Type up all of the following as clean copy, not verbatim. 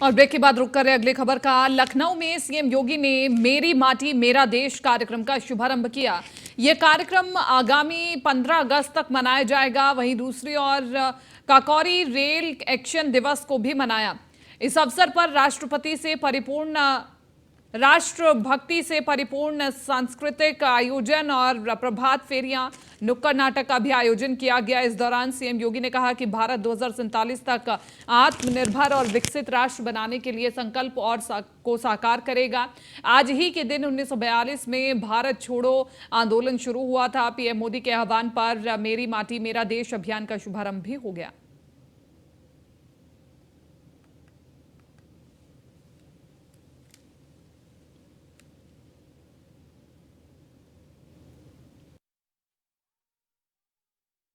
और ब्रेक के बाद रुक कर रहे अगली खबर का। लखनऊ में सीएम योगी ने मेरी माटी मेरा देश कार्यक्रम का शुभारंभ किया। यह कार्यक्रम आगामी 15 अगस्त तक मनाया जाएगा। वहीं दूसरी ओर काकोरी रेल एक्शन दिवस को भी मनाया। इस अवसर पर राष्ट्रभक्ति से परिपूर्ण सांस्कृतिक आयोजन और प्रभात फेरियां, नुक्कड़ नाटक का भी आयोजन किया गया। इस दौरान सीएम योगी ने कहा कि भारत 2047 तक आत्मनिर्भर और विकसित राष्ट्र बनाने के लिए संकल्प को साकार करेगा। आज ही के दिन 1942 में भारत छोड़ो आंदोलन शुरू हुआ था। पीएम मोदी के आह्वान पर मेरी माटी मेरा देश अभियान का शुभारंभ भी हो गया।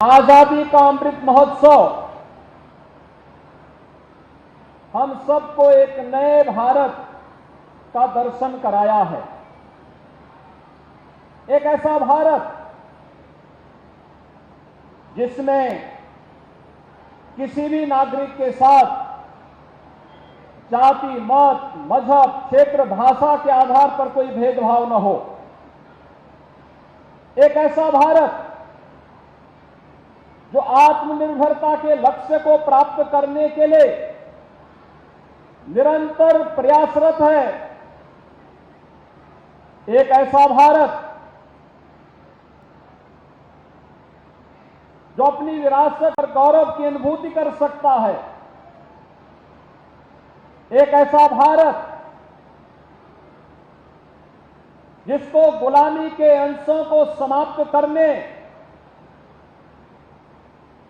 आजादी का अमृत महोत्सव हम सबको एक नए भारत का दर्शन कराया है। एक ऐसा भारत जिसमें किसी भी नागरिक के साथ जाति, मत, मजहब, क्षेत्र, भाषा के आधार पर कोई भेदभाव न हो। एक ऐसा भारत जो आत्मनिर्भरता के लक्ष्य को प्राप्त करने के लिए निरंतर प्रयासरत है। एक ऐसा भारत जो अपनी विरासत और गौरव की अनुभूति कर सकता है। एक ऐसा भारत जिसको गुलामी के अंशों को समाप्त करने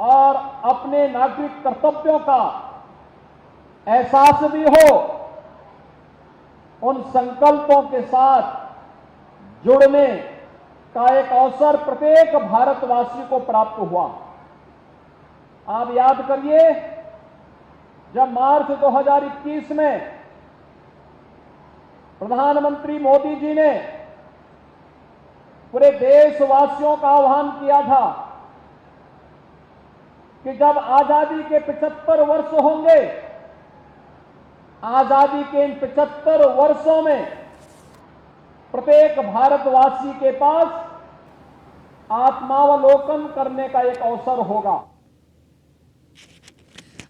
और अपने नागरिक कर्तव्यों का एहसास भी हो। उन संकल्पों के साथ जुड़ने का एक अवसर प्रत्येक भारतवासी को प्राप्त हुआ। आप याद करिए, जब मार्च 2021 में प्रधानमंत्री मोदी जी ने पूरे देशवासियों का आह्वान किया था कि जब आजादी के 75 वर्ष होंगे, आजादी के इन 75 वर्षों में प्रत्येक भारतवासी के पास आत्मावलोकन करने का एक अवसर होगा।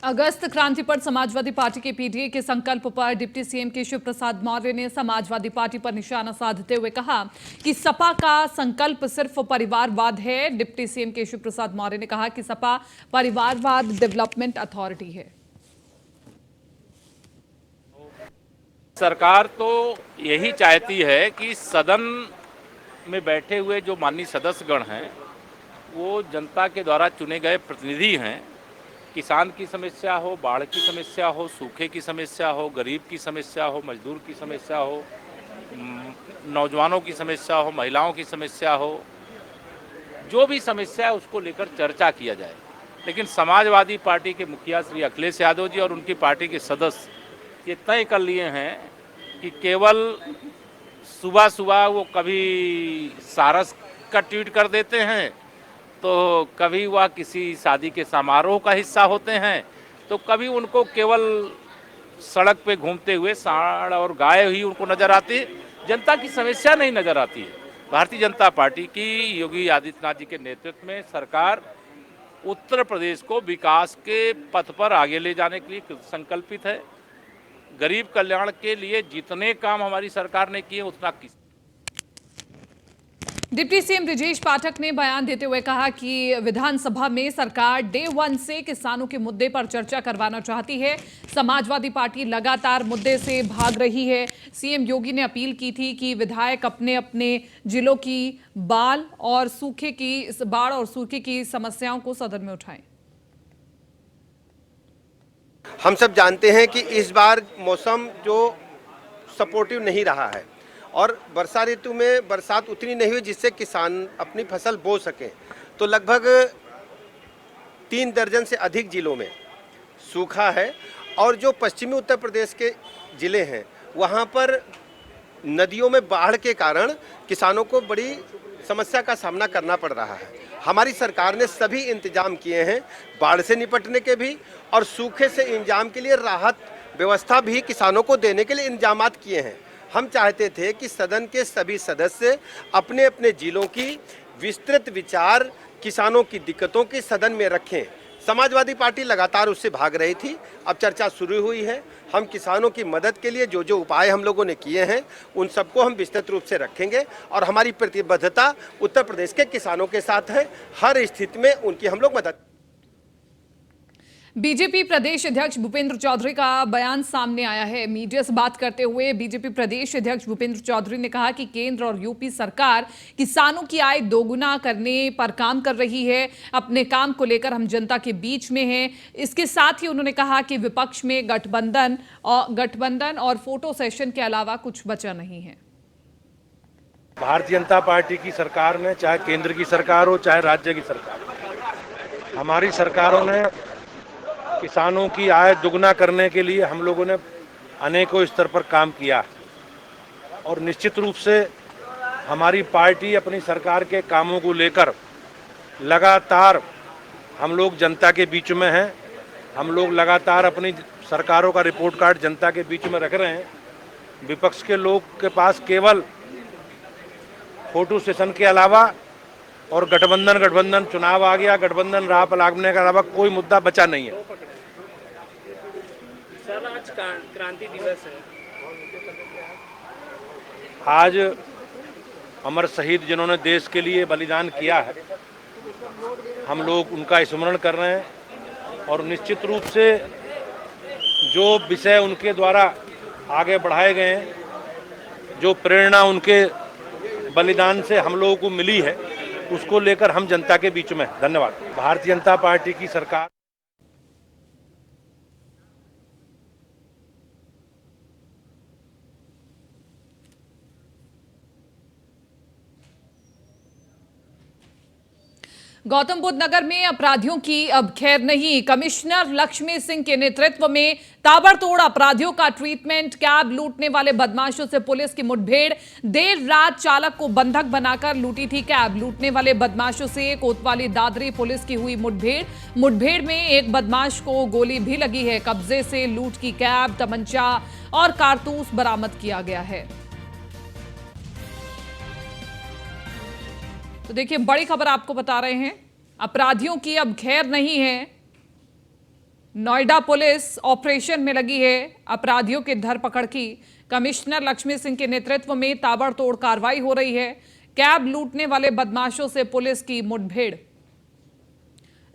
अगस्त क्रांति पर समाजवादी पार्टी के पीडीए के संकल्प पर डिप्टी सीएम केशव प्रसाद मौर्य ने समाजवादी पार्टी पर निशाना साधते हुए कहा कि सपा का संकल्प सिर्फ परिवारवाद है। डिप्टी सीएम केशव प्रसाद मौर्य ने कहा कि सपा परिवारवाद डेवलपमेंट अथॉरिटी है। सरकार तो यही चाहती है कि सदन में बैठे हुए जो माननीय सदस्यगण हैं वो जनता के द्वारा चुने गए प्रतिनिधि हैं। किसान की समस्या हो, बाढ़ की समस्या हो, सूखे की समस्या हो, गरीब की समस्या हो, मजदूर की समस्या हो, नौजवानों की समस्या हो, महिलाओं की समस्या हो, जो भी समस्या है उसको लेकर चर्चा किया जाए। लेकिन समाजवादी पार्टी के मुखिया श्री अखिलेश यादव जी और उनकी पार्टी के सदस्य ये तय कर लिए हैं कि केवल सुबह सुबह वो कभी सारस का ट्वीट कर देते हैं, तो कभी वह किसी शादी के समारोह का हिस्सा होते हैं, तो कभी उनको केवल सड़क पे घूमते हुए सांड और गाय ही उनको नजर आती, जनता की समस्या नहीं नजर आती है। भारतीय जनता पार्टी की योगी आदित्यनाथ जी के नेतृत्व में सरकार उत्तर प्रदेश को विकास के पथ पर आगे ले जाने के लिए संकल्पित है। गरीब कल्याण के लिए जितने काम हमारी सरकार ने किए उतना किस। डिप्टी सीएम बृजेश पाठक ने बयान देते हुए कहा कि विधानसभा में सरकार डे 1 से किसानों के मुद्दे पर चर्चा करवाना चाहती है। समाजवादी पार्टी लगातार मुद्दे से भाग रही है। सीएम योगी ने अपील की थी कि विधायक अपने अपने जिलों की बाढ़ और सूखे की समस्याओं को सदन में उठाएं। हम सब जानते हैं कि इस बार मौसम जो सपोर्टिव नहीं रहा है और वर्षा ऋतु में बरसात उतनी नहीं हुई जिससे किसान अपनी फसल बो सकें। तो लगभग 3 दर्जन से अधिक जिलों में सूखा है और जो पश्चिमी उत्तर प्रदेश के ज़िले हैं वहाँ पर नदियों में बाढ़ के कारण किसानों को बड़ी समस्या का सामना करना पड़ रहा है। हमारी सरकार ने सभी इंतजाम किए हैं बाढ़ से निपटने के भी और सूखे से इंतजाम के लिए राहत व्यवस्था भी किसानों को देने के लिए इंतजामात किए हैं। हम चाहते थे कि सदन के सभी सदस्य अपने अपने जिलों की विस्तृत विचार किसानों की दिक्कतों की सदन में रखें। समाजवादी पार्टी लगातार उससे भाग रही थी, अब चर्चा शुरू हुई है। हम किसानों की मदद के लिए जो जो उपाय हम लोगों ने किए हैं उन सबको हम विस्तृत रूप से रखेंगे और हमारी प्रतिबद्धता उत्तर प्रदेश के किसानों के साथ है। हर स्थिति में उनकी हम लोग मदद। बीजेपी प्रदेश अध्यक्ष भूपेंद्र चौधरी का बयान सामने आया है। मीडिया से बात करते हुए बीजेपी प्रदेश अध्यक्ष भूपेंद्र चौधरी ने कहा कि केंद्र और यूपी सरकार किसानों की आय दोगुना करने पर काम कर रही है। अपने काम को लेकर हम जनता के बीच में हैं। इसके साथ ही उन्होंने कहा कि विपक्ष में गठबंधन और फोटो सेशन के अलावा कुछ बचा नहीं है। भारतीय जनता पार्टी की सरकार ने, चाहे केंद्र की सरकार हो चाहे राज्य की सरकार, हमारी सरकारों ने किसानों की आय दुगना करने के लिए हम लोगों ने अनेकों स्तर पर काम किया और निश्चित रूप से हमारी पार्टी अपनी सरकार के कामों को लेकर लगातार हम लोग जनता के बीच में हैं। हम लोग लगातार अपनी सरकारों का रिपोर्ट कार्ड जनता के बीच में रख रहे हैं। विपक्ष के लोग के पास केवल फोटो सेशन के अलावा और गठबंधन चुनाव आ गया, गठबंधन राह पर लागने के अलावा कोई मुद्दा बचा नहीं है। सर, आज क्रांति दिवस है। आज अमर शहीद जिन्होंने देश के लिए बलिदान किया है, हम लोग उनका स्मरण कर रहे हैं और निश्चित रूप से जो विषय उनके द्वारा आगे बढ़ाए गए हैं, जो प्रेरणा उनके बलिदान से हम लोगों को मिली है, उसको लेकर हम जनता के बीच में। धन्यवाद। भारतीय जनता पार्टी की सरकार गौतम बुद्ध नगर में अपराधियों की अब खैर नहीं। कमिश्नर लक्ष्मी सिंह के नेतृत्व में ताबड़तोड़ अपराधियों का ट्रीटमेंट। कैब लूटने वाले बदमाशों से पुलिस की मुठभेड़। देर रात चालक को बंधक बनाकर लूटी थी कैब। लूटने वाले बदमाशों से कोतवाली दादरी पुलिस की हुई मुठभेड़ में एक बदमाश को गोली भी लगी है। कब्जे से लूट की कैब, तमंचा और कारतूस बरामद किया गया है। तो देखिए, बड़ी खबर आपको बता रहे हैं, अपराधियों की अब खैर नहीं है। नोएडा पुलिस ऑपरेशन में लगी है अपराधियों के धरपकड़ की। कमिश्नर लक्ष्मी सिंह के नेतृत्व में ताबड़तोड़ कार्रवाई हो रही है। कैब लूटने वाले बदमाशों से पुलिस की मुठभेड़।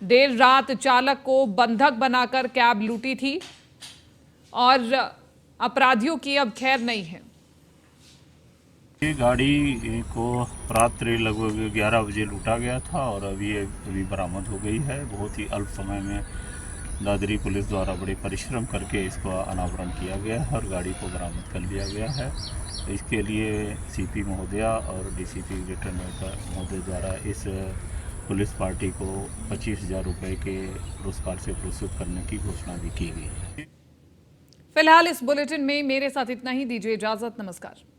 देर रात चालक को बंधक बनाकर कैब लूटी थी और अपराधियों की अब खैर नहीं है। ये गाड़ी को रात्रि लगभग 11 बजे लूटा गया था और अभी बरामद हो गई है। बहुत ही अल्प समय में दादरी पुलिस द्वारा बड़े परिश्रम करके इसको अनावरण किया गया है और गाड़ी को बरामद कर लिया गया है। इसके लिए सीपी महोदया और डीसीपी ग्रेटर नोएडा महोदय द्वारा इस पुलिस पार्टी को 25,000 रुपये के पुरस्कार से पुरस्कृत करने की घोषणा भी की गई है। फिलहाल इस बुलेटिन में मेरे साथ इतना ही। दीजिए इजाजत। नमस्कार।